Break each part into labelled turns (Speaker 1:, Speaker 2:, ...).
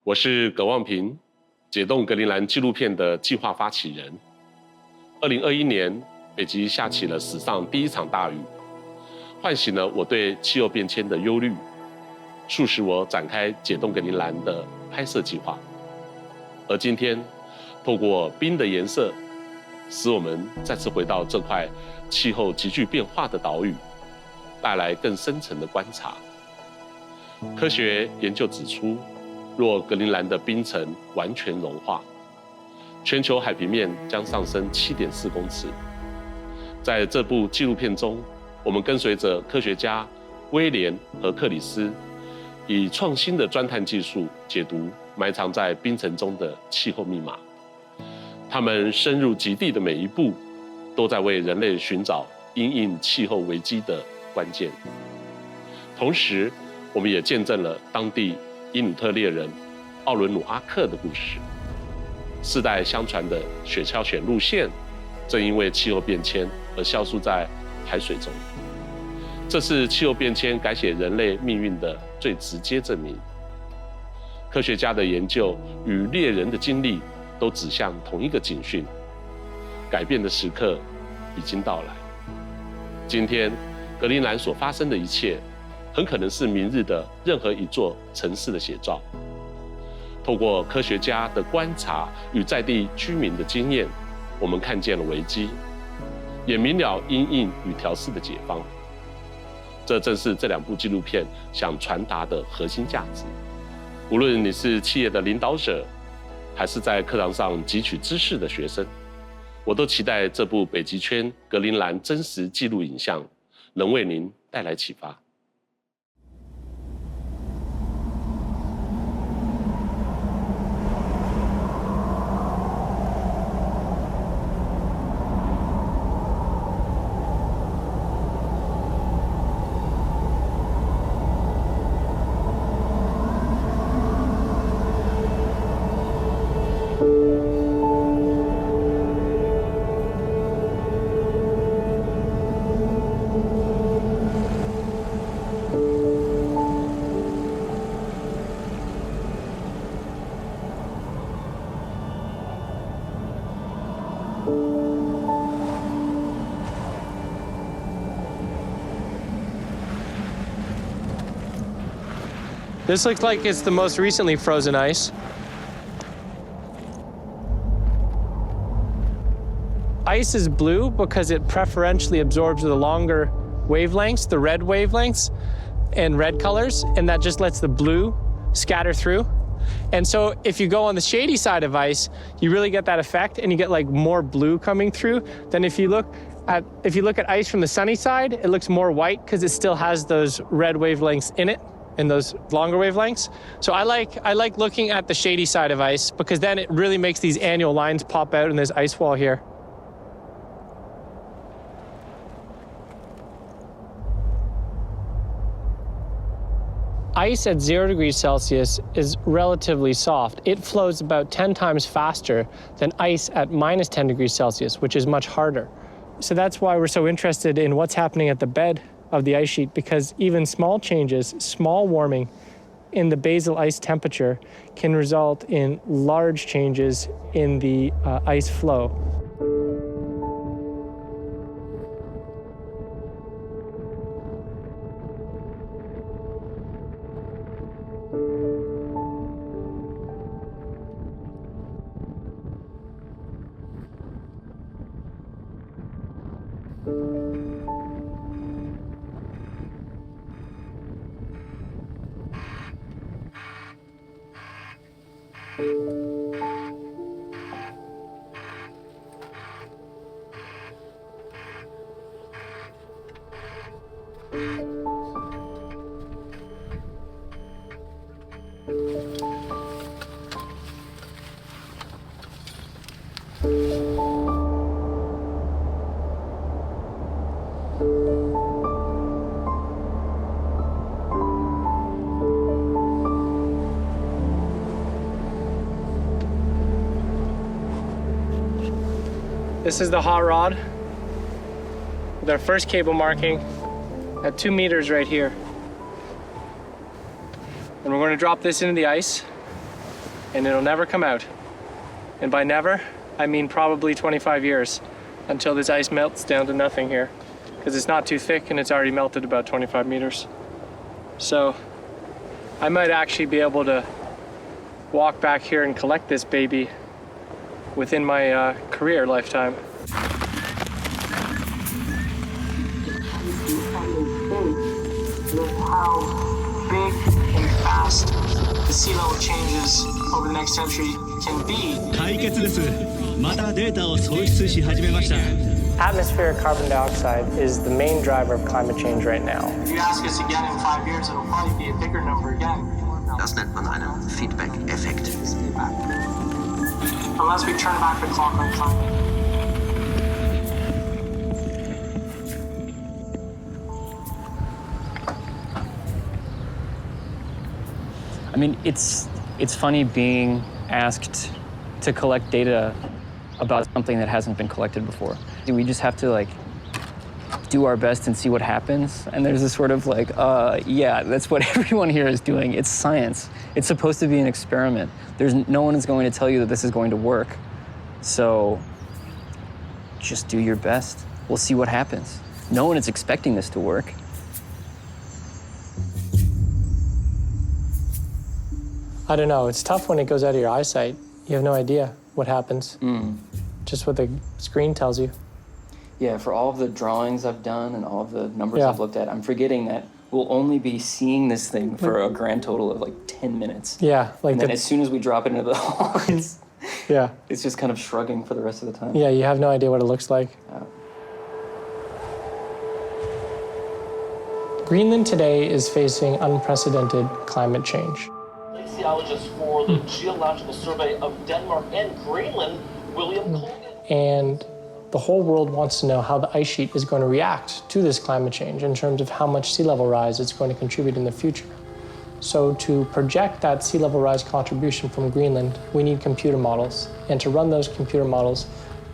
Speaker 1: 我是葛望平，解冻格陵兰纪录片的计划发起人。2021年，北极下起了史上第一场大雨，唤醒了我对气候变迁的忧虑，促使我展开解冻格陵兰的拍摄计划。而今天，透过冰的颜色，使我们再次回到这块气候急剧变化的岛屿，带来更深层的观察。科学研究指出，若格陵兰的冰层完全融化，全球海平面将上升7.4公尺。在这部纪录片中，我们跟随着科学家威廉和克里斯，以创新的钻探技术解读埋藏在冰层中的气候密码。他们深入极地的每一步，都在为人类寻找因应气候危机的关键。同时，我们也见证了当地因纽特猎人奥伦努阿克的故事。世代相传的雪橇犬路线，正因为气候变迁而消失在海水中。这是气候变迁改写人类命运的最直接证明。科学家的研究与猎人的经历都指向同一个警讯：改变的时刻已经到来。今天，格陵兰所发生的一切，很可能是明日的任何一座城市的写照。透过科学家的观察与在地居民的经验，我们看见了危机，也明了因应与调适的解方。这正是这两部纪录片想传达的核心价值。无论你是企业的领导者，还是在课堂上汲取知识的学生，我都期待这部北极圈格陵兰真实纪录影像能为您带来启发。
Speaker 2: This looks like it's the most recently frozen ice. Ice is blue because it preferentially absorbs the longer wavelengths, the red wavelengths and red colors, and that just lets the blue scatter through. And so if you go on the shady side of ice, you really get that effect and you get like more blue coming through than if you look at ice from the sunny side, it looks more white because it still has those red wavelengths in it. And those longer wavelengths. So I like looking at the shady side of ice because then it really makes these annual lines pop out in this ice wall here. Ice at 0 degrees Celsius is relatively soft. It flows about 10 times faster than ice at -10 degrees Celsius, which is much harder. So that's why we're so interested in what's happening at the bed of the ice sheet, because even small changes, small warming in the basal ice temperature can result in large changes in the ice flow. This is the hot rod with our first cable marking at 2 meters right here. And we're going to drop this into the ice. and it'll never come out. And by never, I mean probably 25 years until this ice melts down to nothing here, because it's not too thick and it's already melted about 25 meters. So I might actually be able to walk back here and collect this baby within my career lifetime.
Speaker 3: How big and fast the sea level changes over the next century can be.
Speaker 4: 解決です。またデータを創出し始めました。
Speaker 2: Atmospheric carbon dioxide is the main driver of climate change right now.
Speaker 3: If you ask us again in 5 years, it'll probably be a bigger number again.
Speaker 5: Das nennt man einen Feedback-Effekt.
Speaker 3: Unless we turn back the clock on climate.
Speaker 6: I mean, it's funny being asked to collect data about something that hasn't been collected before. We just have to like do our best and see what happens. And there's this sort of like, yeah, that's what everyone here is doing. It's science. It's supposed to be an experiment. No one is going to tell you that this is going to work. So just do your best. We'll see what happens. No one is expecting this to work.
Speaker 2: I don't know, it's tough when it goes out of your eyesight. You have no idea what happens. Just what the screen tells you.
Speaker 6: Yeah, for all of the drawings I've done and all of the numbers I've looked at, I'm forgetting that we'll only be seeing this thing for a grand total of like 10 minutes.
Speaker 2: Yeah, like
Speaker 6: and then as soon as we drop it into the hall, it's just kind of shrugging for the rest of the time.
Speaker 2: Yeah, you have no idea what it looks like. Greenland today is facing unprecedented climate change.
Speaker 7: Glaciologist for the Geological Survey of Denmark and Greenland, William Colgan.
Speaker 2: And the whole world wants to know how the ice sheet is going to react to this climate change in terms of how much sea level rise it's going to contribute in the future. So to project that sea level rise contribution from Greenland, we need computer models. And to run those computer models,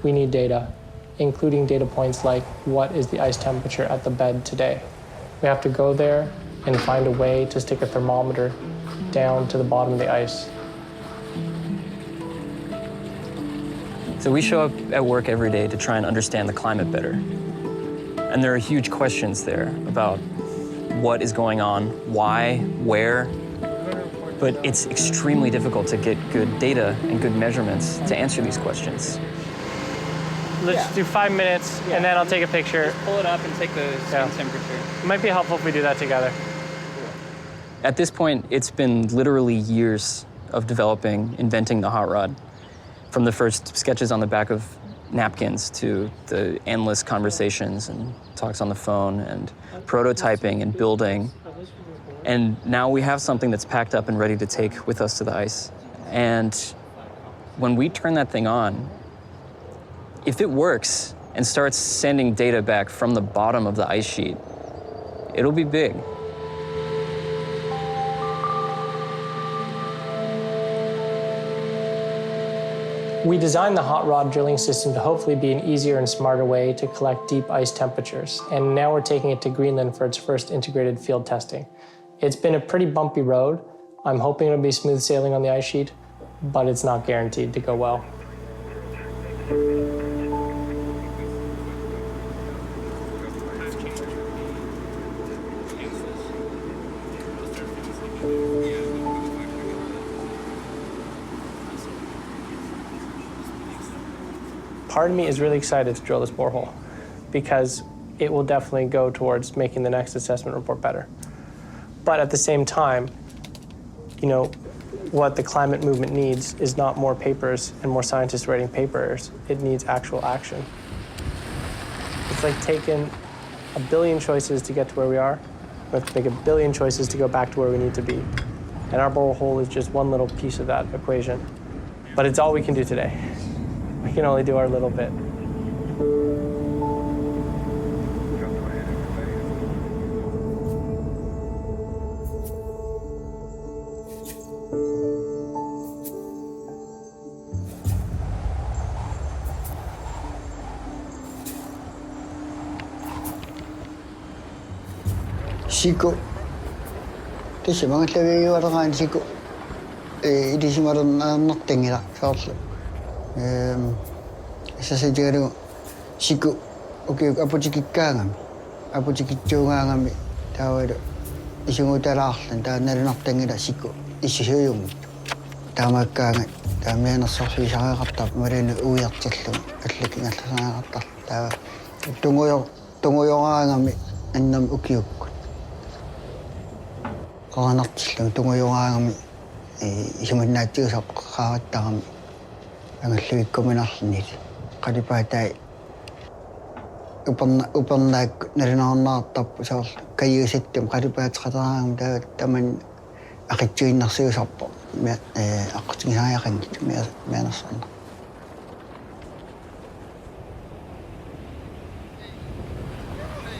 Speaker 2: we need data, including data points like what is the ice temperature at the bed today. We have to go there and find a way to stick a thermometer down to the bottom of the ice.
Speaker 6: So we show up at work every day to try and understand the climate better. And there are huge questions there about what is going on, why, where. But it's extremely difficult to get good data and good measurements to answer these questions.
Speaker 2: Let's do 5 minutes, and then I'll take a picture.
Speaker 6: Just pull it up and take the skin temperature.
Speaker 2: It might be helpful if we do that together.
Speaker 6: At this point, it's been literally years of developing, inventing the hot rod. From the first sketches on the back of napkins to the endless conversations and talks on the phone and prototyping and building. And now we have something that's packed up and ready to take with us to the ice. And when we turn that thing on, if it works and starts sending data back from the bottom of the ice sheet, it'll be big.
Speaker 2: We designed the hot rod drilling system to hopefully be an easier and smarter way to collect deep ice temperatures. And now we're taking it to Greenland for its first integrated field testing. It's been a pretty bumpy road. I'm hoping it'll be smooth sailing on the ice sheet, but it's not guaranteed to go well. Part of me is really excited to drill this borehole because it will definitely go towards making the next assessment report better. But at the same time, you know, what the climate movement needs is not more papers and more scientists writing papers. It needs actual action. It's like taking a billion choices to get to where we are. We have to make a billion choices to go back to where we need to be. And our borehole is just one little piece of that equation. But it's all we can do today. We can only do our little bit.
Speaker 8: Siko. This is one of the ways to go. idisimaron nartingila saarlu sasajagalu siku aputikitsuungaangami taawadu isungutalaarlan taanalunartingila siku issuyungut taamaakkaangat taamianersorsuisariaqartar malinu uiartallum аллакингалласаагаартар таа тунгуйораангами аннам укиукку qaanartillum tunguyoraangami исуманнаатигусаққараттарами ангаллуиккуминарлунит қалипаатай упернаакку налунаарнаартарпу саорл кайюсаттум қалипаатеқатараагам таа таман ақитсуиннарсиусарпо аққутигисааяқангит мианерсарна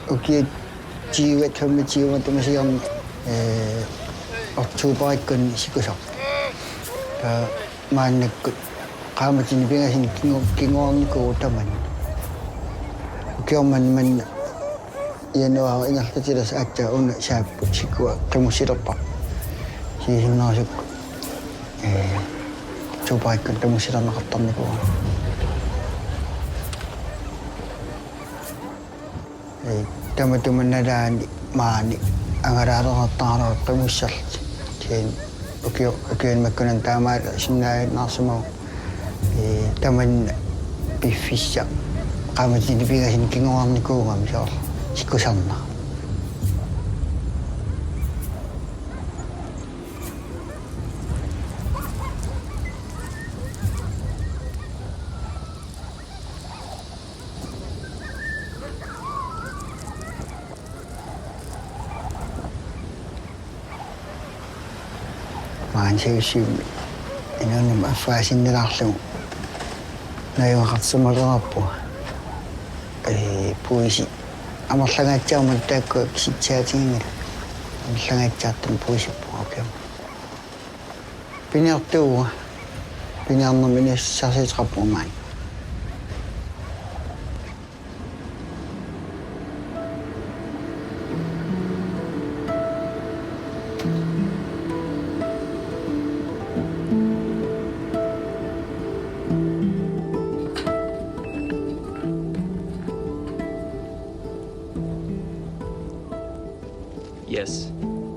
Speaker 8: окей живет тамасиарни октябриккун сикусар мааннакку qaamатини пингасин кингоорникуу таман киорман януар ингартатилас аатта уна сааппу сикуа qimусилерпа сисиннаасукку октябриккун тамусилернақартарникуу таматуманналаани маани ангараалернартаараа qimуссарлти тиин океан маккунан таамаала синнаанаарсумау таман пиффисса qaamатини пигасин кингоарникуугами соор сикусарнаа маансиусиуми инуунам аффаасиннилаарлугу наюмақарсумалераппу пуиси амерлангаатсаумат таакку киситсаатингила амерлангаатсаартам пуисиппу окей пинертууга пинернерми ниссарсиитеқарпуумаани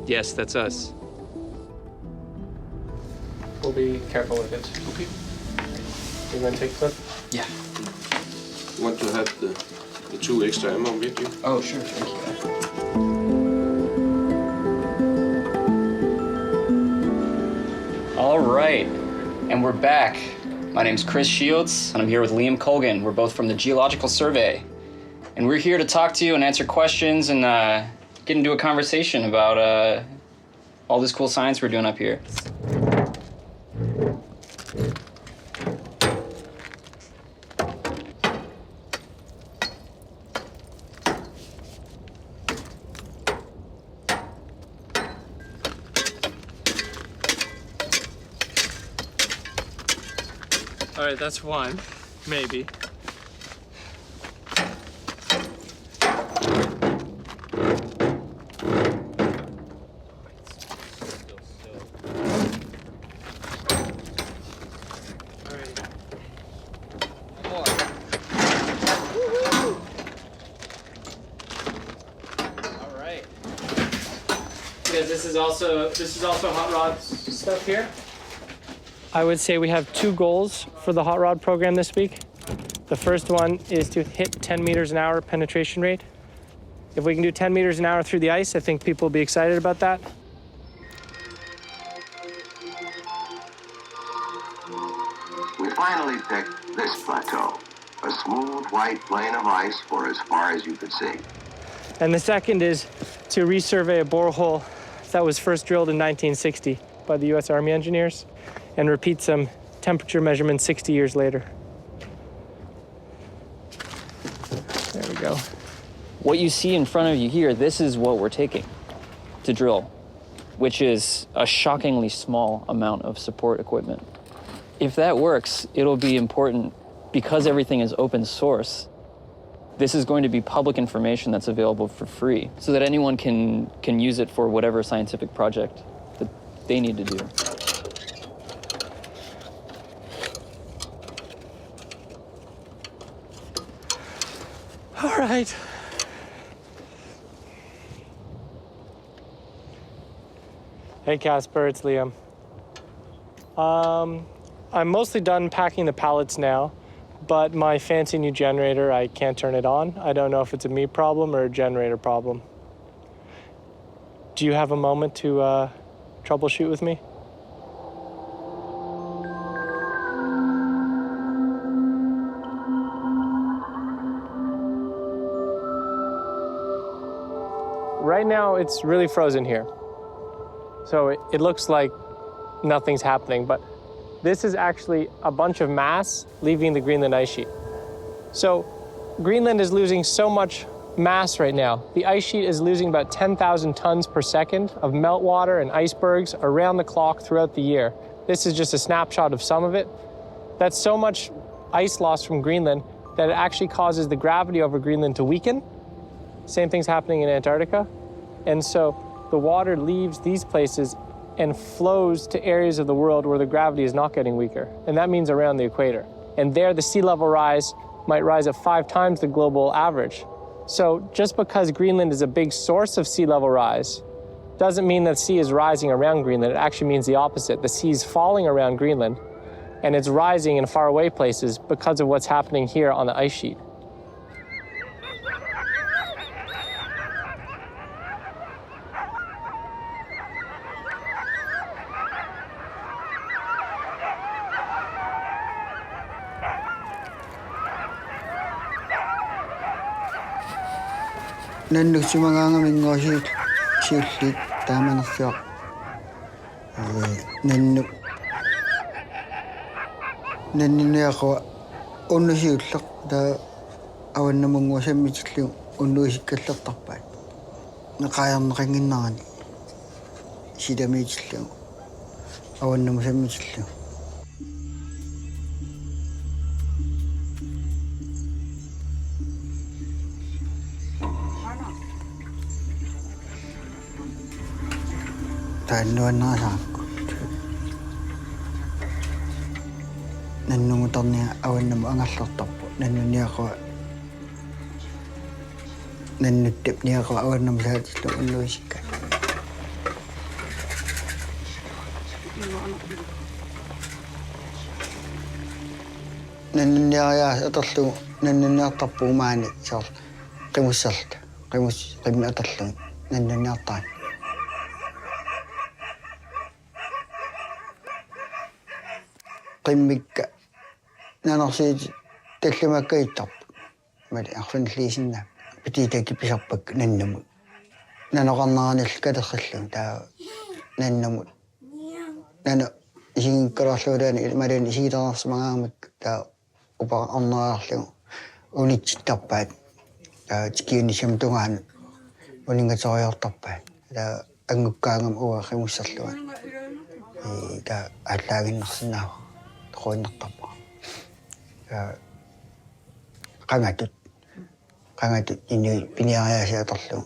Speaker 2: Yes, that's us. We'll be careful with it. Okay. You want to take a clip?
Speaker 6: Yeah.
Speaker 1: Want to have the 2 extra ammo with you?
Speaker 6: Oh, sure. Thank you. All right. And we're back. My name's Chris Shields, and I'm here with Liam Colgan. We're both from the Geological Survey. And we're here to talk to you and answer questions and get into a conversation about all this cool science we're doing up here.
Speaker 2: All right, that's one, maybe. This is also hot rod stuff here. I would say we have 2 goals for the hot rod program this week. The first one is to hit 10 meters an hour penetration rate. If we can do 10 meters an hour through the ice, I think people will be excited about that.
Speaker 9: We finally picked this plateau, a smooth white plain of ice for as far as you could see.
Speaker 2: And the second is to resurvey a borehole that was first drilled in 1960 by the U.S. Army engineers and repeat some temperature measurements 60 years later. There we go.
Speaker 6: What you see in front of you here, this is what we're taking to drill, which is a shockingly small amount of support equipment. If that works, it'll be important because everything is open source. This is going to be public information that's available for free so that anyone can use it for whatever scientific project that they need to do.
Speaker 2: right. Hey Casper, it's Liam. I'm mostly done packing the pallets now, but my fancy new generator, I can't turn it on. I don't know if it's a me problem or a generator problem. Do you have a moment to troubleshoot with me? Right now, it's really frozen here. So it looks like nothing's happening, but this is actually a bunch of mass leaving the Greenland ice sheet. So Greenland is losing so much mass right now. The ice sheet is losing about 10,000 tons per second of meltwater and icebergs around the clock throughout the year. This is just a snapshot of some of it. That's so much ice loss from Greenland that it actually causes the gravity over Greenland to weaken. Same thing's happening in Antarctica. And so the water leaves these places and flows to areas of the world where the gravity is not getting weaker. And that means around the equator. And there, the sea level rise might rise at 5 times the global average. So just because Greenland is a big source of sea level rise doesn't mean that the sea is rising around Greenland. It actually means the opposite. The sea is falling around Greenland, and it's rising in faraway places because of what's happening here on the ice sheet.
Speaker 8: Nannuk sumangaangaminngua siullit taamanersiaq nanniniaqua unnusiulleq taa avannamunngua sammitillu unnuisikkallertarpaat neqaayarneqanginnarani sidamiitillu avannamu sammitillu taannuannaasaakkut nannumutarnia avannamu angallertarpu nannuniaqua nannuttapniaqua avannamu saatillu unnuisikka nannuniariaas atorlu nannuniartarpuumaani saar qimussarta qimmi atorlu nannuniartaan qimmikka nanersiit tallumakkaittarpu mali arfanilliisinna pitiitakipisarpak nannamut nanoqarnaranil kalerrallu taa nannamut nana isiginkkalarluulaani malani isigitarnersimangaamak taa upa arnerarlu unitsittarpaat taa tikiunissam tungaanu uningatoriortarpaat taa angukkaangam uwa qimussarluan taa allaaginnersinnaava qoinnertarpa qangatut inni piniariasiatorlu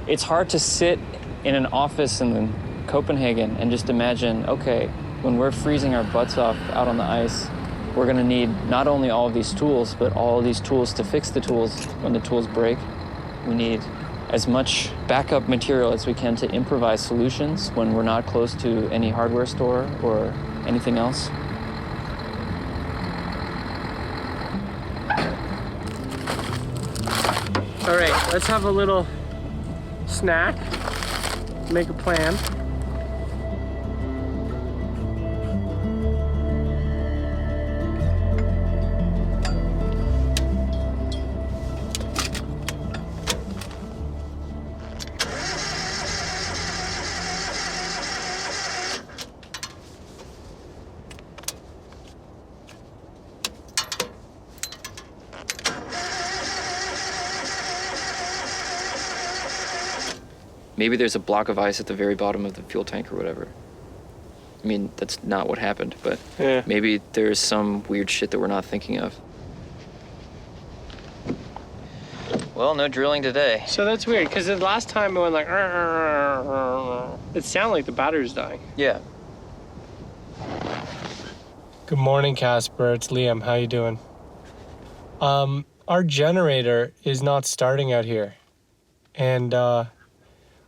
Speaker 6: It's hard to sit in an office in Copenhagen and just imagine, okay, when we're freezing our butts off out on the ice, we're gonna need not only all of these tools, but all of these tools to fix the tools when the tools break. We need as much backup material as we can to improvise solutions when we're not close to any hardware store or anything else.
Speaker 2: All right, let's have a little snack, make a plan.
Speaker 6: Maybe there's a block of ice at the very bottom of the fuel tank or whatever. I mean, that's not what happened, but
Speaker 2: Yeah.
Speaker 6: maybe there's some weird shit that we're not thinking of. Well, no drilling today.
Speaker 2: So that's weird, because the last time it went like, it sounded like the battery's dying.
Speaker 6: Yeah.
Speaker 2: Good morning, Casper. It's Liam. How you doing? Our generator is not starting out here. And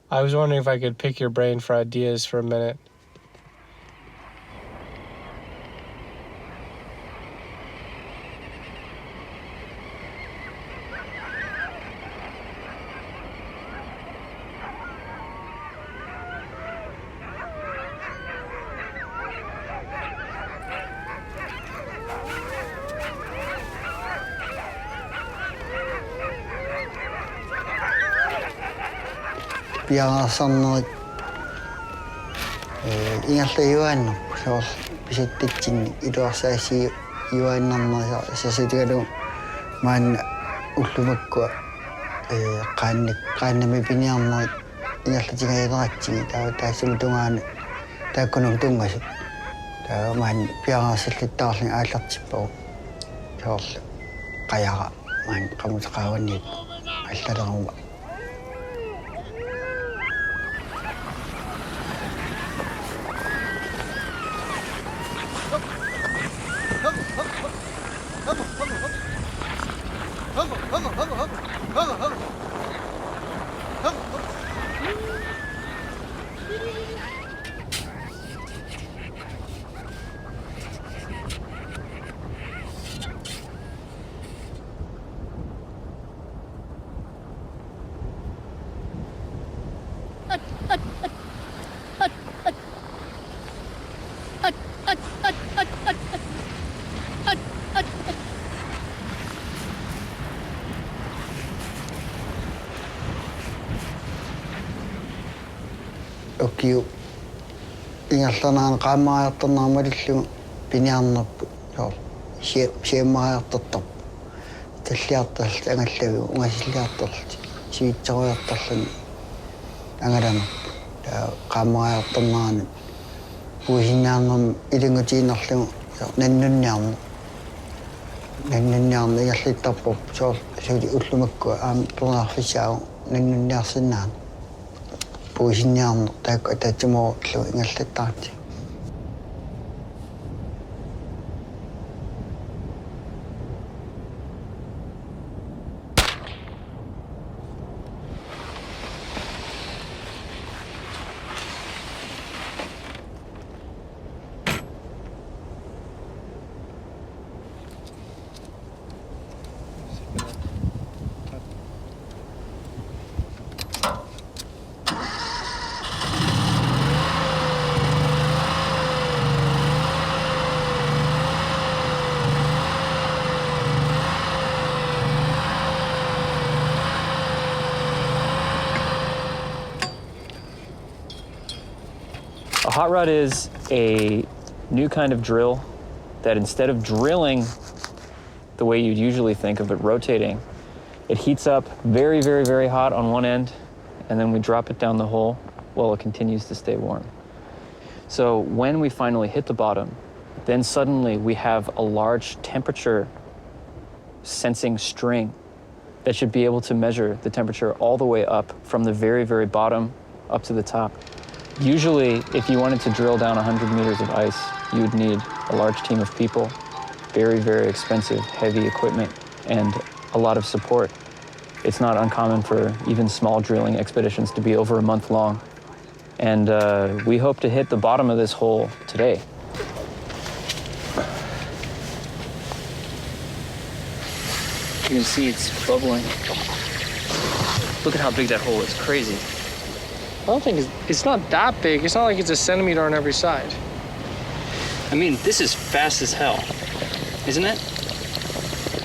Speaker 2: I was wondering if I could pick your brain for ideas for a minute.
Speaker 8: Piangasarnerit ingerla juannu soor pisattatsinni iluarsaasi juannarnerisaa sasutigalu maanna ullumakkua qaannami piniarnerit ingerlatingayeleratsigi taassugutungaana taakkunum tungasut taa maanni piangasalluttaarlin aallartipparu soorlu qayara maanni qamutaqaawannip allaleruma. Okiu ingerlanaan qaamaajartarnaarmalillugu piniarnerpu joo siemmaajartartarpu talliartarlt angallagu ungasilliartarlt siitsarujartarluni angalanerpu taa qaamaajartarnaani puusinnaarnum ilingutiinerlugu nannunniarnu ingerlittarpu soo suuli ullumakkua aam turnaarfissaagu nannunniarsinnaani puusinniarnu taakku ataatsumorulluu ingerlittaarti.
Speaker 6: A hot rod is a new kind of drill that instead of drilling the way you'd usually think of it rotating, it heats up very, very, very hot on one end, and then we drop it down the hole while it continues to stay warm. So when we finally hit the bottom, then suddenly we have a large temperature sensing string that should be able to measure the temperature all the way up from the very, very bottom up to the top. Usually, if you wanted to drill down 100 meters of ice, you would need a large team of people, very, very expensive, heavy equipment, and a lot of support. It's not uncommon for even small drilling expeditions to be over a month long. And we hope to hit the bottom of this hole today. You can see it's bubbling. Look at how big that hole is. Crazy.
Speaker 2: I don't think it's not that big. It's not like it's a centimeter on every side.
Speaker 6: I mean, this is fast as hell, isn't it?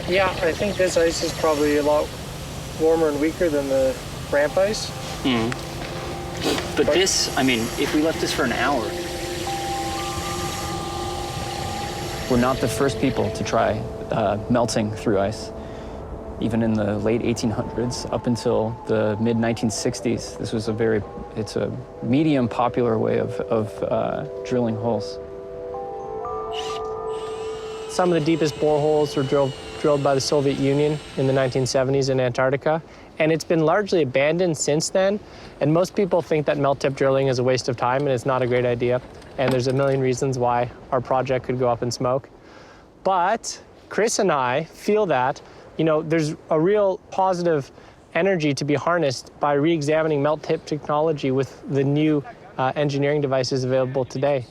Speaker 2: Yeah, I think this ice is probably a lot warmer and weaker than the ramp ice.
Speaker 6: But this, I mean, if we left this for an hour. We're not the first people to try melting through ice. Even in the late 1800s, up until the mid 1960s, this was it's a medium popular way of drilling holes.
Speaker 2: Some of the deepest boreholes were drilled by the Soviet Union in the 1970s in Antarctica, and it's been largely abandoned since then. And most people think that melt-tip drilling is a waste of time, and it's not a great idea. And there's a million reasons why our project could go up in smoke. But Chris and I feel that, you know, there's a real positive energy to be harnessed by re-examining melt-tip technology with the new engineering devices available today.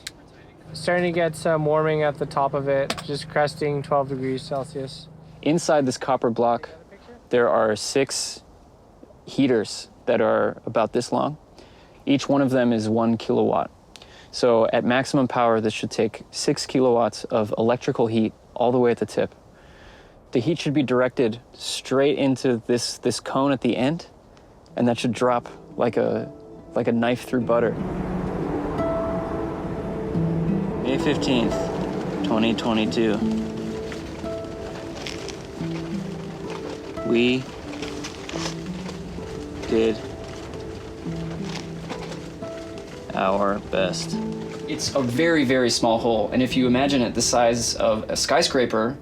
Speaker 2: Starting to get some warming at the top of it, just cresting 12 degrees Celsius.
Speaker 6: Inside this copper block, there are 6 heaters that are about this long. Each one of them is 1 kilowatt. So at maximum power, this should take 6 kilowatts of electrical heat all the way at the tip. The heat should be directed straight into this cone at the end, and that should drop like a knife through butter. May 15th, 2022. We did our best. It's a very, very small hole, and if you imagine it the size of a skyscraper,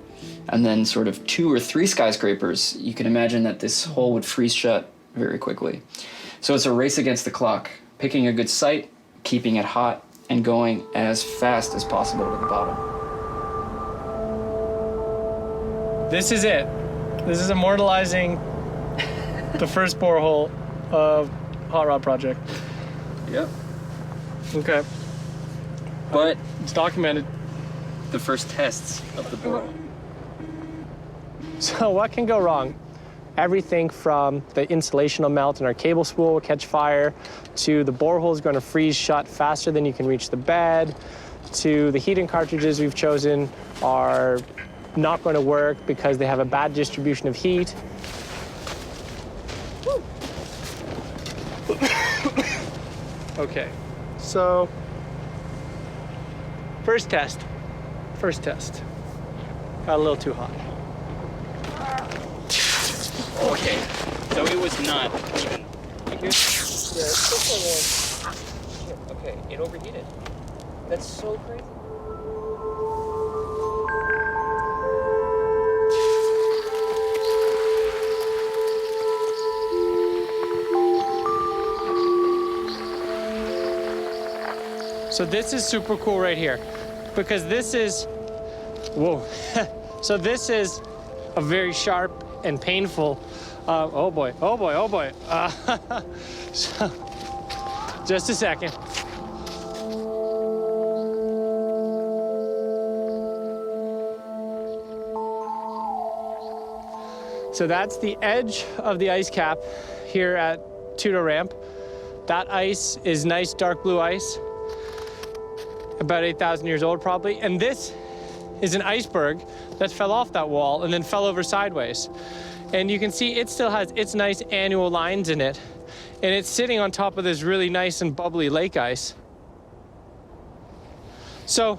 Speaker 6: and then sort of 2 or 3 skyscrapers, you can imagine that this hole would freeze shut very quickly. So it's a race against the clock, picking a good site, keeping it hot, and going as fast as possible to the bottom.
Speaker 2: This is it. This is immortalizing the first borehole of Hot Rod Project.
Speaker 6: Yep.
Speaker 2: Okay.
Speaker 6: But
Speaker 2: it's documented.
Speaker 6: The first tests of the borehole.
Speaker 2: So what can go wrong? Everything from the insulation will melt and our cable spool will catch fire, to the borehole is going to freeze shut faster than you can reach the bed, to the heating cartridges we've chosen are not going to work because they have a bad distribution of heat. Okay, so first test. Got a little too hot.
Speaker 6: Okay, so it was not even. Okay, it overheated. That's so crazy.
Speaker 2: So this is super cool right here, because this is, whoa. So this is a very sharp and painful, oh boy. So, just a second. So that's the edge of the ice cap here at Tudor Ramp. That ice is nice dark blue ice, about 8,000 years old probably. And this is an iceberg that fell off that wall and then fell over sideways. And you can see it still has its nice annual lines in it. And it's sitting on top of this really nice and bubbly lake ice. So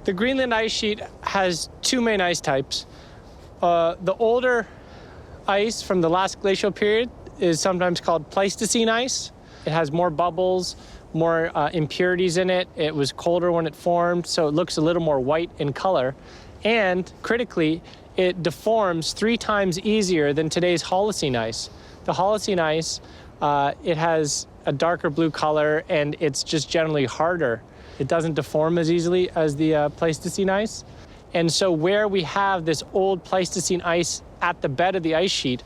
Speaker 2: the Greenland ice sheet has 2 main ice types. The older ice from the last glacial period is sometimes called Pleistocene ice. It has more bubbles, more impurities in it. It was colder when it formed, so it looks a little more white in color. And critically, it deforms 3 times easier than today's Holocene ice. The Holocene ice, it has a darker blue color, and it's just generally harder. It doesn't deform as easily as the Pleistocene ice. And so where we have this old Pleistocene ice at the bed of the ice sheet,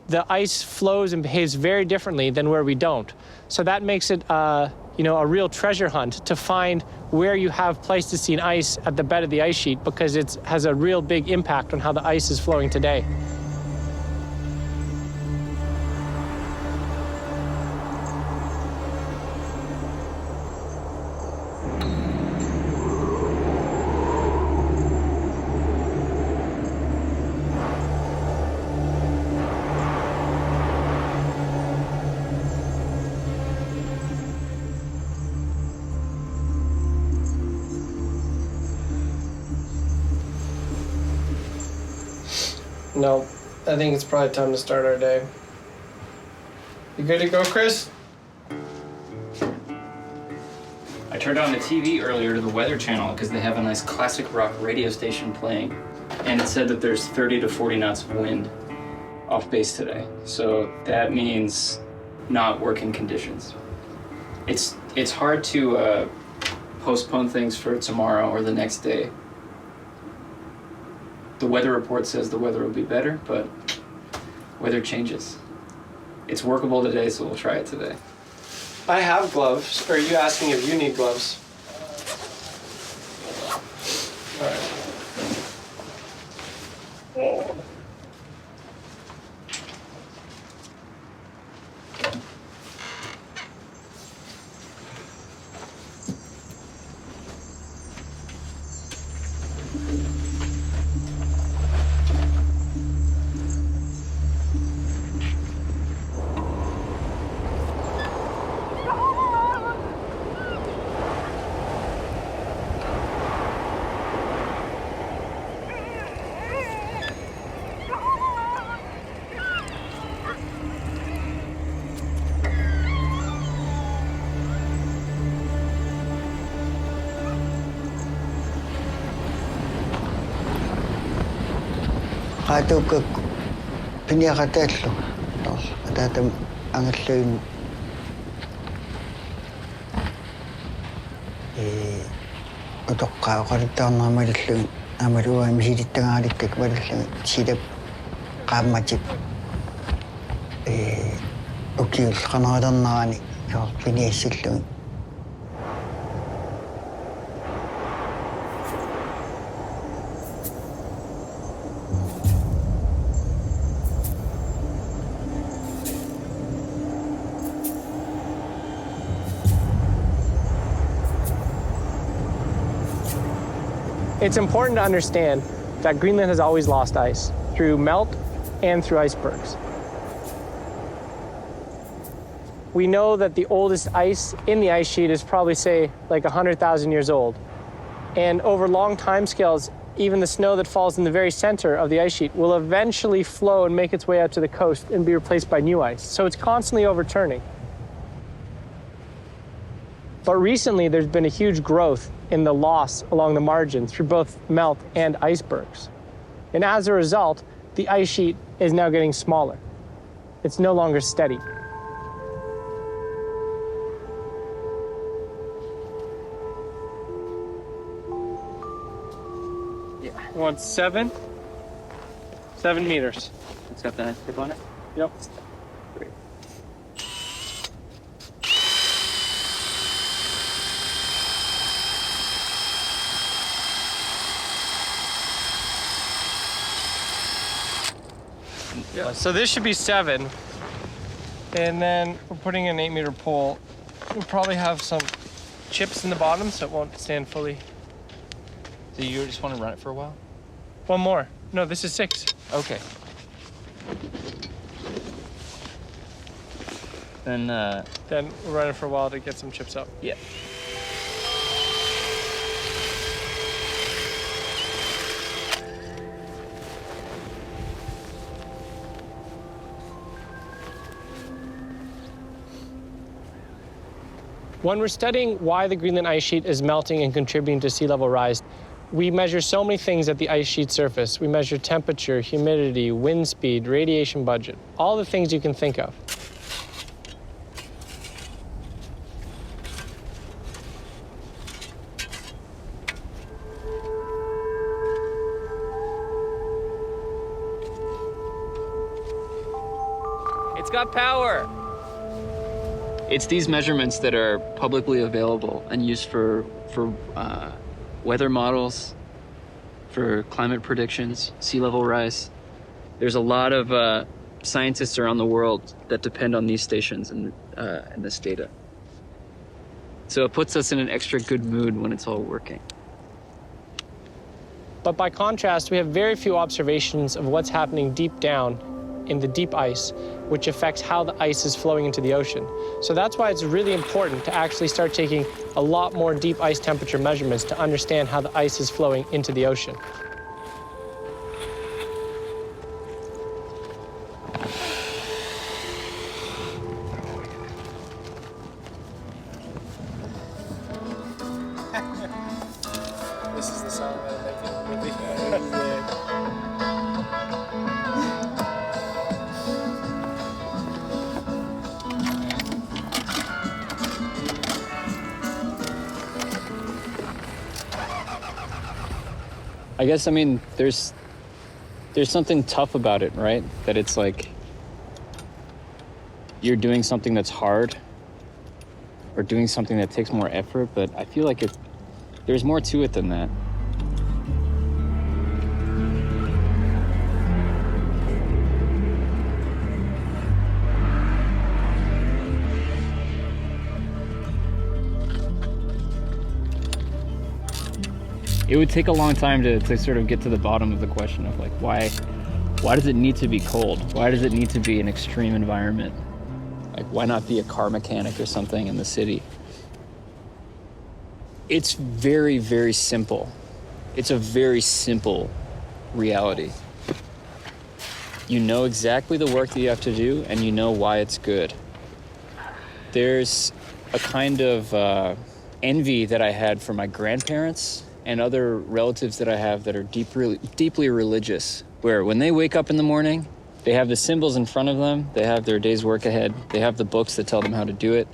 Speaker 2: the ice flows and behaves very differently than where we don't. So that makes it a real treasure hunt to find where you have Pleistocene ice at the bed of the ice sheet, because it has a real big impact on how the ice is flowing today. No, I think it's probably time to start our day. You good to go, Chris?
Speaker 6: I turned on the TV earlier to the Weather Channel because they have a nice classic rock radio station playing, and it said that there's 30 to 40 knots of wind off base today. So that means not working conditions. It's hard to postpone things for tomorrow or the next day. The weather report says the weather will be better, but weather changes. It's workable today, so we'll try it today.
Speaker 2: I have gloves. Or are you asking if you need gloves? All right. Oh.
Speaker 8: Qaatuukak piniaqataallu ataatam angalluin utoqqaaqalittaarneramalulluin amaluga misilittagaalikkak malulluin silap qaammatip ukiulqaneralernerani piniassalluin.
Speaker 2: It's important to understand that Greenland has always lost ice through melt and through icebergs. We know that the oldest ice in the ice sheet is probably, say, like 100,000 years old. And over long timescales, even the snow that falls in the very center of the ice sheet will eventually flow and make its way out to the coast and be replaced by new ice. So it's constantly overturning. But recently, there's been a huge growth in the loss along the margin through both melt and icebergs. And as a result, the ice sheet is now getting smaller. It's no longer steady. Yeah. You want 7 meters.
Speaker 6: It's got the tip on it?
Speaker 2: Yep.
Speaker 6: Great.
Speaker 2: Yeah, so this should be 7. And then we're putting an 8-meter pole. We'll probably have some chips in the bottom so it won't stand fully.
Speaker 10: So you just want to run it for a while?
Speaker 2: One more. No, this is 6.
Speaker 10: Okay. Then
Speaker 2: we'll run it for a while to get some chips up.
Speaker 10: Yeah.
Speaker 2: When we're studying why the Greenland ice sheet is melting and contributing to sea level rise, we measure so many things at the ice sheet surface. We measure temperature, humidity, wind speed, radiation budget, all the things you can think of.
Speaker 10: It's got power.
Speaker 6: It's these measurements that are publicly available and used for weather models, for climate predictions, sea level rise. There's a lot of scientists around the world that depend on these stations and this data. So it puts us in an extra good mood when it's all working.
Speaker 2: But by contrast, we have very few observations of what's happening deep down in the deep ice, which affects how the ice is flowing into the ocean. So that's why it's really important to actually start taking a lot more deep ice temperature measurements to understand how the ice is flowing into the ocean. This is the song that I'm making.
Speaker 6: I guess, I mean, there's something tough about it, right? That it's like you're doing something that's hard or doing something that takes more effort, but I feel like there's more to it than that. It would take a long time to sort of get to the bottom of the question of like, why does it need to be cold? Why does it need to be an extreme environment? Like, why not be a car mechanic or something in the city? It's very, very simple. It's a very simple reality. You know exactly the work that you have to do, and you know why it's good. There's a kind of envy that I had for my grandparents and other relatives that I have that are deeply religious, where when they wake up in the morning, they have the symbols in front of them, they have their day's work ahead, they have the books that tell them how to do it,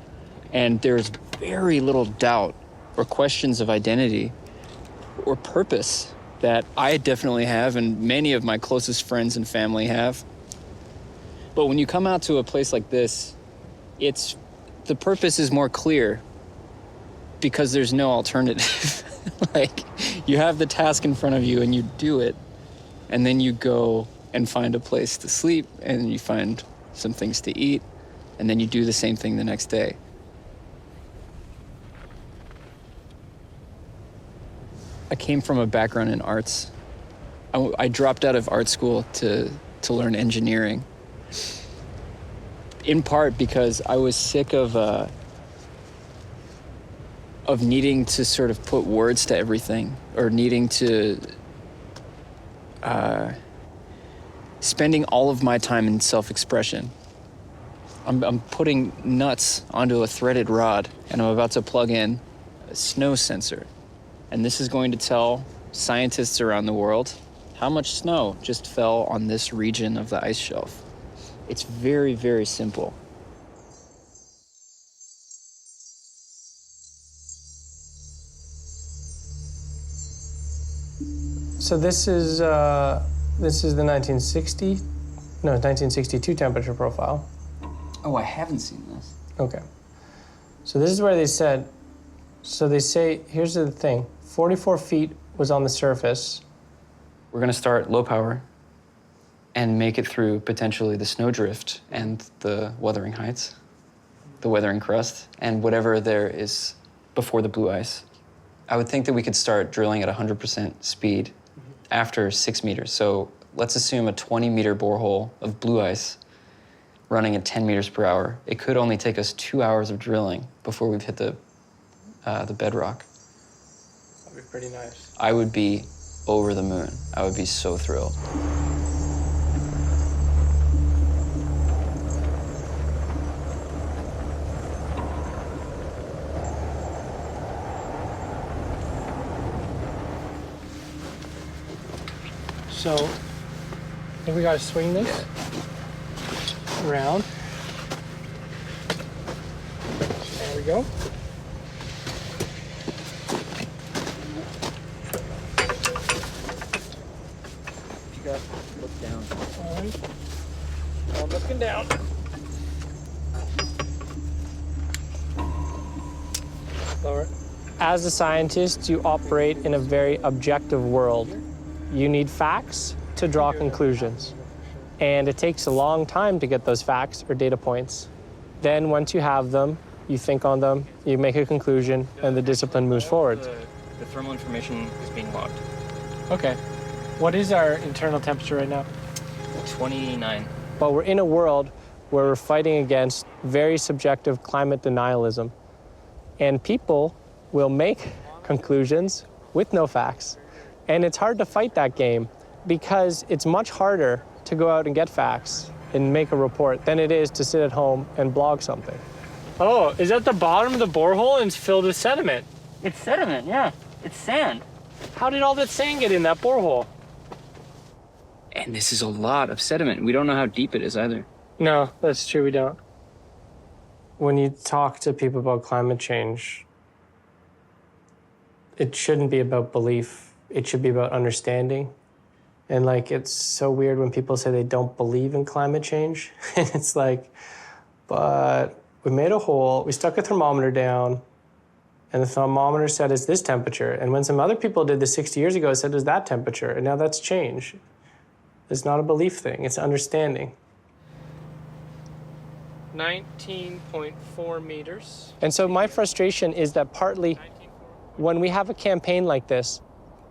Speaker 6: and there's very little doubt or questions of identity or purpose that I definitely have and many of my closest friends and family have. But when you come out to a place like this, the purpose is more clear because there's no alternative. Like, you have the task in front of you and you do it, and then you go and find a place to sleep, and you find some things to eat, and then you do the same thing the next day. I came from a background in arts. I dropped out of art school to learn engineering, in part because I was sick of needing to sort of put words to everything, or needing to, spending all of my time in self-expression. I'm putting nuts onto a threaded rod, and I'm about to plug in a snow sensor. And this is going to tell scientists around the world how much snow just fell on this region of the ice shelf. It's very, very simple.
Speaker 2: So this is the 1962 temperature profile.
Speaker 6: Oh, I haven't seen this.
Speaker 2: Okay. So this is where they said, so they say, here's the thing, 44 feet was on the surface.
Speaker 6: We're gonna start low power and make it through potentially the snowdrift and the weathering heights, the weathering crust, and whatever there is before the blue ice. I would think that we could start drilling at 100% speed after 6 meters. So let's assume a 20-meter borehole of blue ice running at 10 meters per hour. It could only take us 2 hours of drilling before we've hit the bedrock.
Speaker 2: That'd be pretty nice.
Speaker 6: I would be over the moon. I would be so thrilled.
Speaker 2: So, I think we gotta swing this around. There we go.
Speaker 6: You got to look down.
Speaker 2: All right. I'm looking down. Lower. As a scientist, you operate in a very objective world. You need facts to draw conclusions. And it takes a long time to get those facts or data points. Then once you have them, you think on them, you make a conclusion, and the discipline moves forward.
Speaker 10: The thermal information is being logged.
Speaker 2: Okay. What is our internal temperature right now?
Speaker 10: 29.
Speaker 2: But we're in a world where we're fighting against very subjective climate denialism. And people will make conclusions with no facts. And it's hard to fight that game because it's much harder to go out and get facts and make a report than it is to sit at home and blog something. Oh, is that the bottom of the borehole and it's filled with sediment?
Speaker 11: It's sediment, yeah. It's sand.
Speaker 2: How did all that sand get in that borehole?
Speaker 10: And this is a lot of sediment. We don't know how deep it is either.
Speaker 2: No, that's true, we don't. When you talk to people about climate change, it shouldn't be about belief. It should be about understanding. And like, it's so weird when people say they don't believe in climate change. And it's like, but we made a hole, we stuck a thermometer down, and the thermometer said it's this temperature. And when some other people did this 60 years ago, it said it was that temperature. And now that's changed. It's not a belief thing, it's understanding. 19.4 meters. And so my frustration is that partly when we have a campaign like this,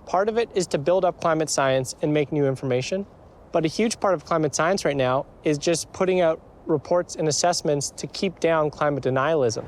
Speaker 2: part of it is to build up climate science and make new information. But a huge part of climate science right now is just putting out reports and assessments to keep down climate denialism.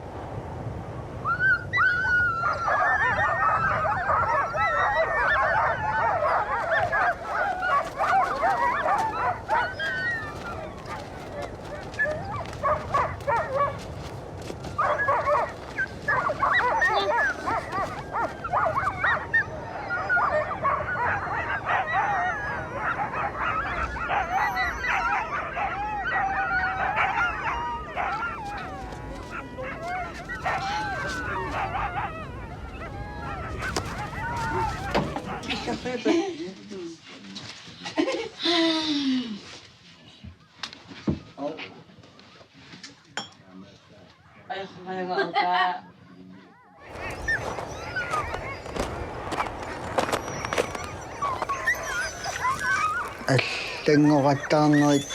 Speaker 8: Аллангоратаарнерит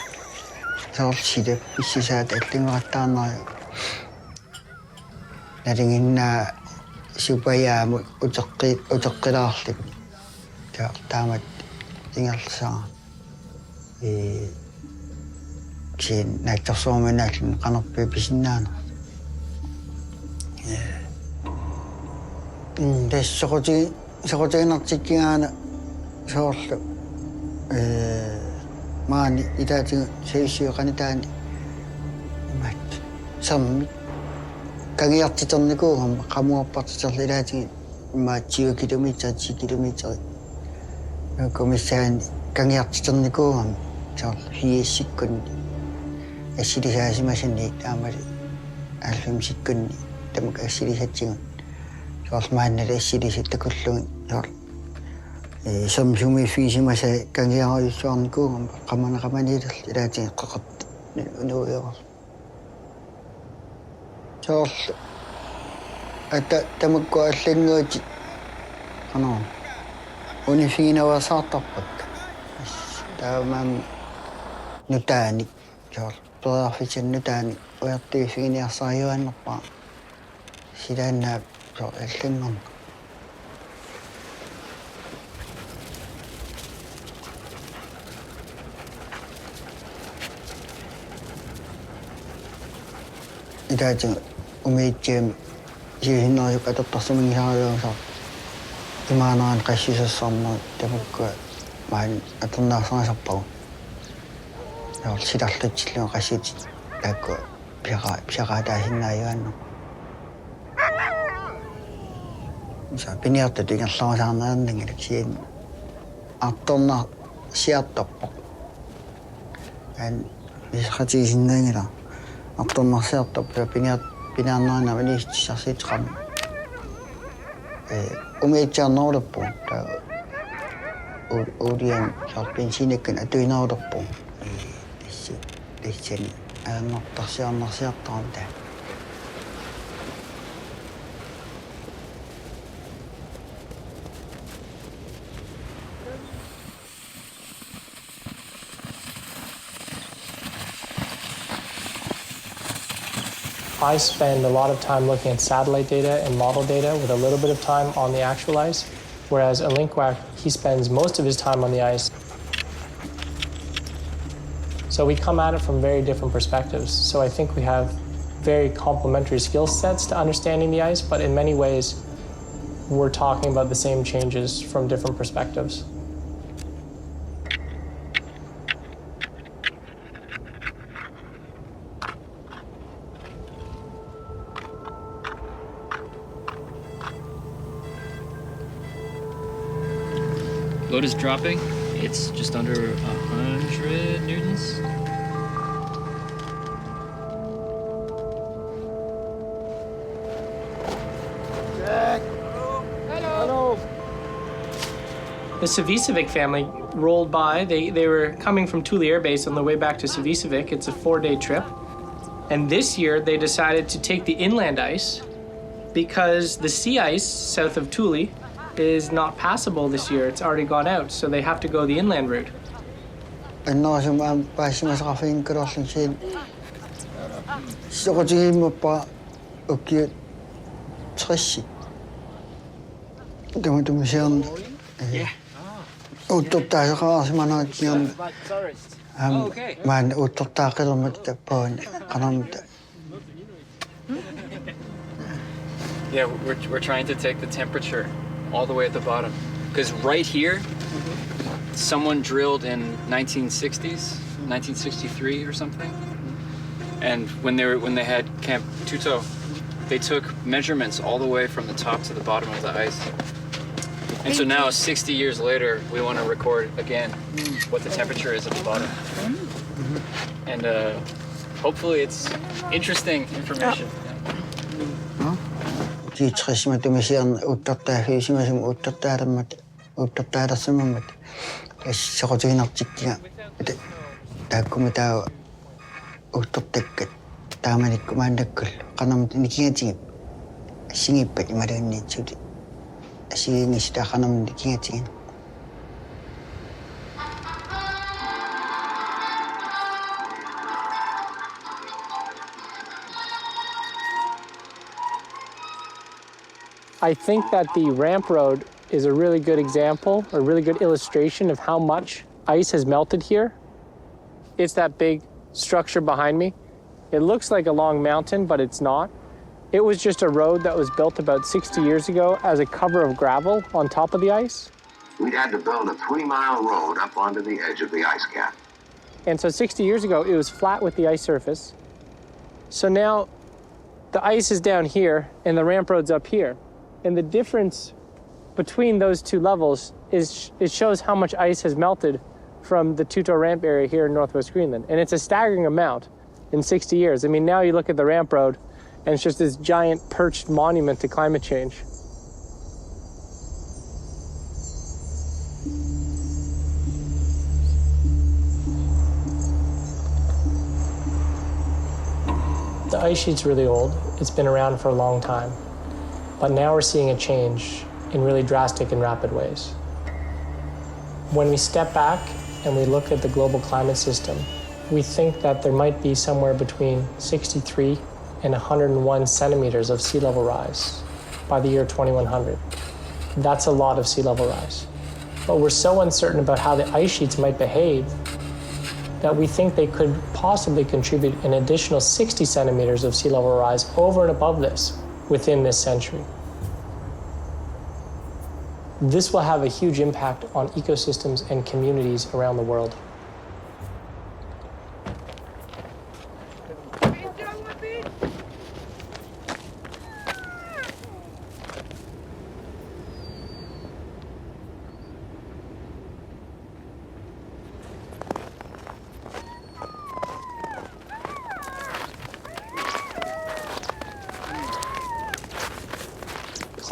Speaker 8: саорсилап иссисаат аллангоратаарнери налингиннаа супаяамут утеққилаарлик таамат ингерлсаа кин нактарсууманааллун қанерпи писиннаана сақутигинартиккигаана соорлу маани итаатиг сеиссиоқанитаани имат самми кагиартитерникуугам қамуарпартитерлу илаатиг имаат 10 километр 10 километр комиссаани кагиартитерникуугам соорлу хиессиккунни ассилисаасимасанни таамали аллумсиккунни тамак ассилисатсигун соорлу мааннала ассилисаттакуллугин соорлу Samsung фисимаса кангиаруйуссуарникуугам qamanaqimanilерл илаатин qeqat нууйорл соорлу ата тамакку аллангуути анаа унифигинавасаартарпак таамаам нутаани соорлу перафисин нутаани уяртуифигиниарсариуаннерпаа силааннаа соо аллангорна 이다지 우메이쯤 이hinnaaju qatortarsumingisaariuusa imaanaan qassisassaarnaa tamukku maan aternaarsangasarpagu yaar silarlutsilluun qassiti taakku piaqaataasinnaayuannu sa piniartut ingerlamasаарnernerngilak siin artornar siartorpoq an isqatigisinnaangila artormarsiartorp pinaarnaana maniissarsiitqam umiitsaarneruluppu taa ulian saar bensiinakkan atuinaruluppu issani aannertarsiarnersiartaram taa
Speaker 2: I spend a lot of time looking at satellite data and model data with a little bit of time on the actual ice, whereas Alinkwack, he spends most of his time on the ice. So we come at it from very different perspectives. So I think we have very complementary skill sets to understanding the ice, but in many ways, we're talking about the same changes from different perspectives.
Speaker 10: Boat is dropping. It's just under 100 newtons.
Speaker 2: Hello. The Savicevic family rolled by. They were coming from Thule Air Base on the way back to Savicevic. It's a 4-day trip. And this year they decided to take the inland ice because the sea ice south of Thule is not passable this year. It's already gone out, so they have to go the inland route.
Speaker 10: Yeah, we're trying to take the temperature all the way at the bottom. Because right here, someone drilled in 1960s, 1963 or something. And when they had Camp Tuto, they took measurements all the way from the top to the bottom of the ice. And so now, 60 years later, we want to record again what the temperature is at the bottom. And hopefully it's interesting information.
Speaker 2: I think that the ramp road is a really good example, a really good illustration of how much ice has melted here. It's that big structure behind me. It looks like a long mountain, but it's not. It was just a road that was built about 60 years ago as a cover of gravel on top of the ice.
Speaker 9: We'd had to build a 3-mile road up onto the edge of the ice cap.
Speaker 2: And so 60 years ago, it was flat with the ice surface. So now the ice is down here and the ramp road's up here. And the difference between those two levels is it shows how much ice has melted from the Tuto ramp area here in northwest Greenland. And it's a staggering amount in 60 years. I mean, now you look at the ramp road and it's just this giant perched monument to climate change. The ice sheet's really old. It's been around for a long time. But now we're seeing a change in really drastic and rapid ways. When we step back and we look at the global climate system, we think that there might be somewhere between 63 and 101 centimeters of sea level rise by the year 2100. That's a lot of sea level rise. But we're so uncertain about how the ice sheets might behave that we think they could possibly contribute an additional 60 centimeters of sea level rise over and above this within this century. This will have a huge impact on ecosystems and communities around the world.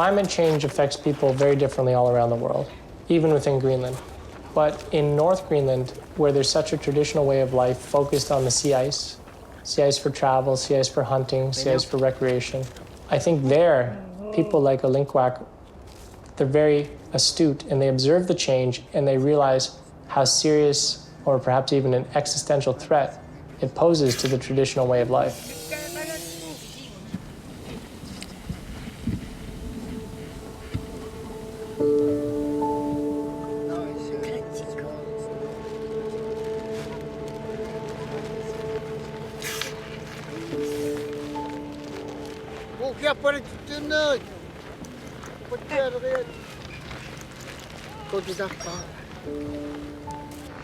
Speaker 2: Climate change affects people very differently all around the world, even within Greenland. But in North Greenland, where there's such a traditional way of life focused on the sea ice for travel, sea ice for hunting, sea ice for recreation, I think there, people like Olinkwak, they're very astute and they observe the change and they realize how serious or perhaps even an existential threat it poses to the traditional way of life.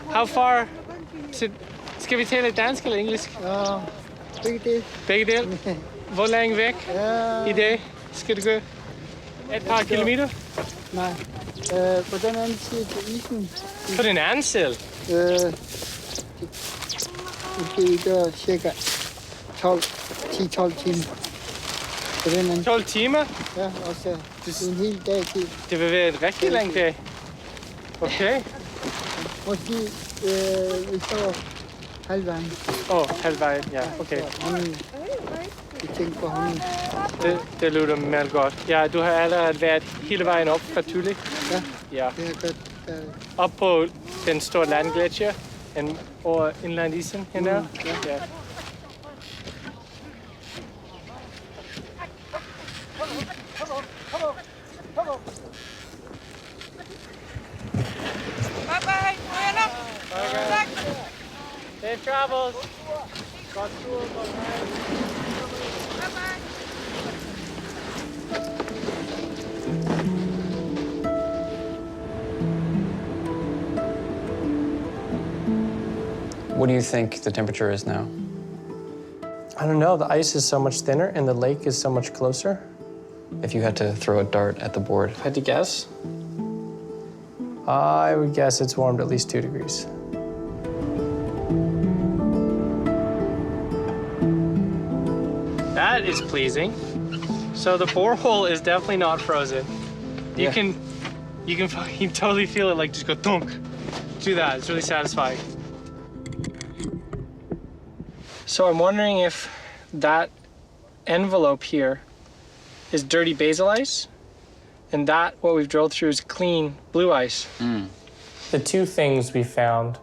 Speaker 2: How far skal vi tale dansk eller engelsk?
Speaker 8: Ja, begge dele.
Speaker 2: Begge dele? Hvor længe væk i dag skal du gå? Et par kilometer?
Speaker 8: Nej, På den anden side til isen.
Speaker 2: På den anden side?
Speaker 8: Det gør cirka 10-12 timer. På den anden.
Speaker 2: 12 timer?
Speaker 8: Ja, og så en hel dag til.
Speaker 2: Det vil være en rigtig lang dag. Okay.
Speaker 8: Måske vi står halvvejen.
Speaker 2: Halvvejen, ja, okay.
Speaker 8: Jeg tænker på hunden.
Speaker 2: Det lyder meget godt. Ja, du har allerede været hele vejen op fra Tuli?
Speaker 8: Ja, det har godt.
Speaker 2: Op på den store landgletsjer over indlandisen hernede? Ja. Safe travels. Godt tur, godt rejse.
Speaker 6: What do you think the temperature is now?
Speaker 2: I don't know. The ice is so much thinner and the lake is so much closer.
Speaker 6: If you had to throw a dart at the board.
Speaker 2: Had to guess? I would guess it's warmed at least 2 degrees. That is pleasing. So the borehole is definitely not frozen. You can totally feel it, like just go thunk. Do that, it's really satisfying. So I'm wondering if that envelope here is dirty basal ice, and that, what we've drilled through, is clean blue ice. The two things we found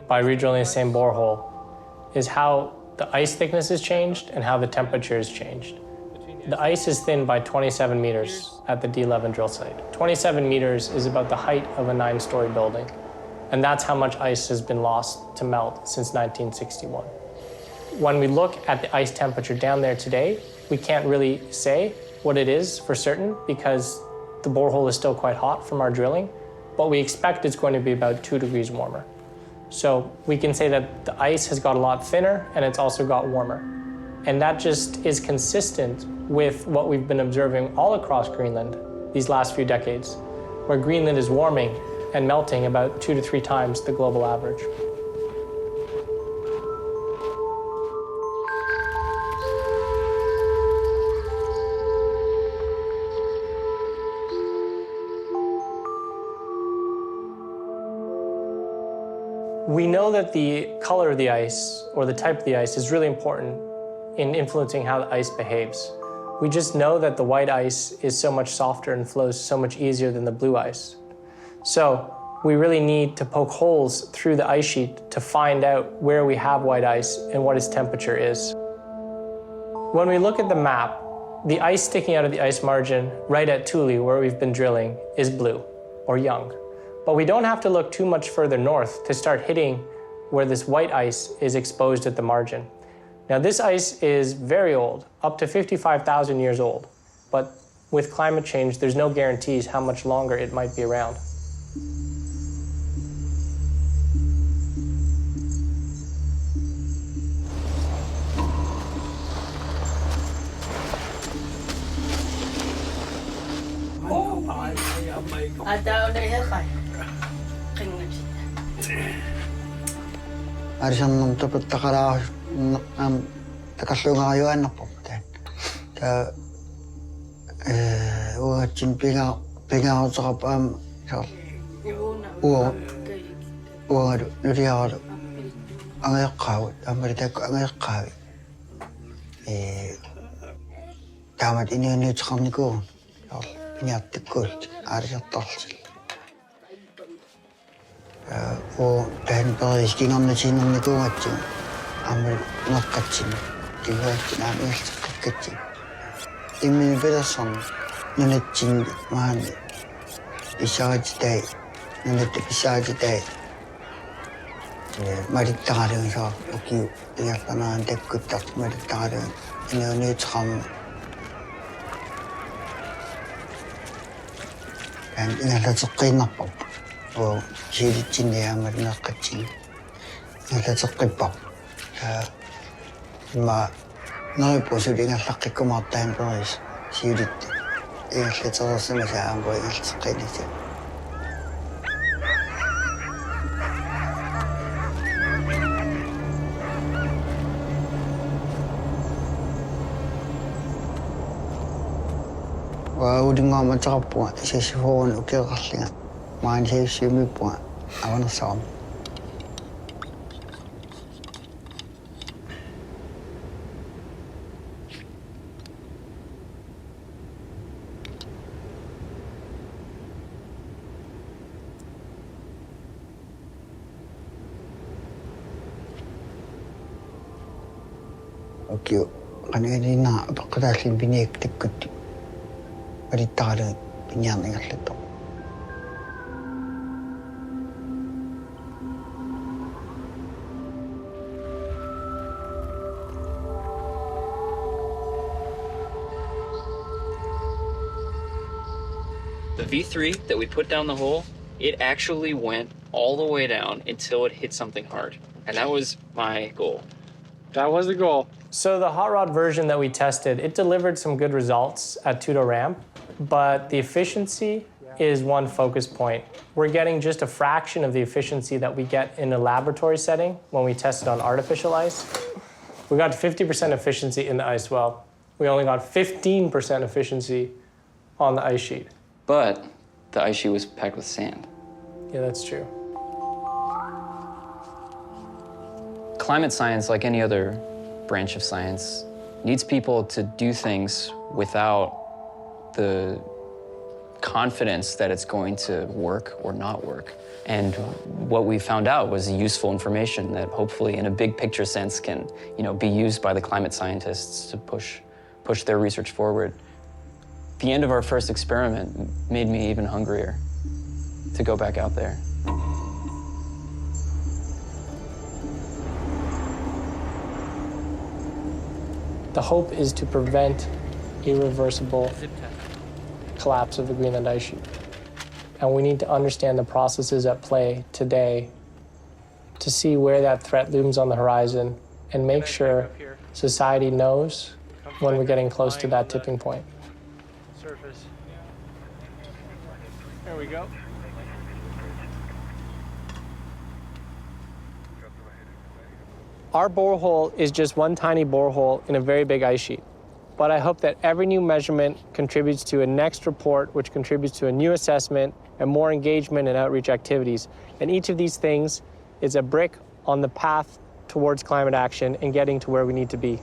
Speaker 2: by redrilling the same borehole is how the ice thickness has changed and how the temperature has changed. The ice is thinned by 27 meters at the D11 drill site. 27 meters is about the height of a 9-story building, and that's how much ice has been lost to melt since 1961. When we look at the ice temperature down there today, we can't really say what it is for certain because the borehole is still quite hot from our drilling, but we expect it's going to be about 2 degrees warmer. So we can say that the ice has got a lot thinner and it's also got warmer. And that just is consistent with what we've been observing all across Greenland these last few decades, where Greenland is warming and melting about 2 to 3 times the global average. We know that the color of the ice or the type of the ice is really important in influencing how the ice behaves. We just know that the white ice is so much softer and flows so much easier than the blue ice. So we really need to poke holes through the ice sheet to find out where we have white ice and what its temperature is. When we look at the map, the ice sticking out of the ice margin right at Tuli, where we've been drilling, is blue or young. But we don't have to look too much further north to start hitting where this white ice is exposed at the margin. Now this ice is very old, up to 55,000 years old. But with climate change, there's no guarantees how much longer it might be around.
Speaker 8: Arisan tapat takara takasunga yo anak popten. Ta chin pinga sakapam nuriya angay kaw amarita angay kaw tamat ini tsakam ko pinyat tikul arisan tolsil. Dan Paris ginam na sinong nito at yung amir nakatsin, tiwatsin amir sakatsin. Imin belasan nanatsin man pisagitay, nanatipisagitay. Marittarang sa uki iyatanan tekkutak marittarang inonitsam. Dan inatatsukkay na po. O siritsin niya marinakatsin. Natatsukkipap. Nakipusuli nga sakit kumatayin po is sirit. Ingatlit sa kasunod siya ang boy ingatsukkay na siya. Taudinga matrapua, sesifon ukiraslinga. Maan sesimi pua, awana saam. Okio, kanini na pakadasin binik tikkutti. Paritara pinyan ngalito.
Speaker 10: The V3 that we put down the hole, it actually went all the way down until it hit something hard. And that was my goal.
Speaker 2: That was the goal. So the hot rod version that we tested, it delivered some good results at Tudo Ramp, but the efficiency is one focus point. We're getting just a fraction of the efficiency that we get in a laboratory setting when we tested on artificial ice. We got 50% efficiency in the ice well. We only got 15% efficiency on the ice sheet.
Speaker 10: But the ice sheet was packed with sand.
Speaker 2: Yeah, that's true.
Speaker 6: Climate science, like any other branch of science, needs people to do things without the confidence that it's going to work or not work. And what we found out was useful information that hopefully in a big picture sense can, be used by the climate scientists to push their research forward. The end of our first experiment made me even hungrier to go back out there.
Speaker 2: The hope is to prevent irreversible collapse of the Greenland ice sheet. And we need to understand the processes at play today to see where that threat looms on the horizon and make sure society knows when we're getting close to that tipping point. Surface. There we go. Our borehole is just one tiny borehole in a very big ice sheet. But I hope that every new measurement contributes to a next report, which contributes to a new assessment and more engagement and outreach activities. And each of these things is a brick on the path towards climate action and getting to where we need to be.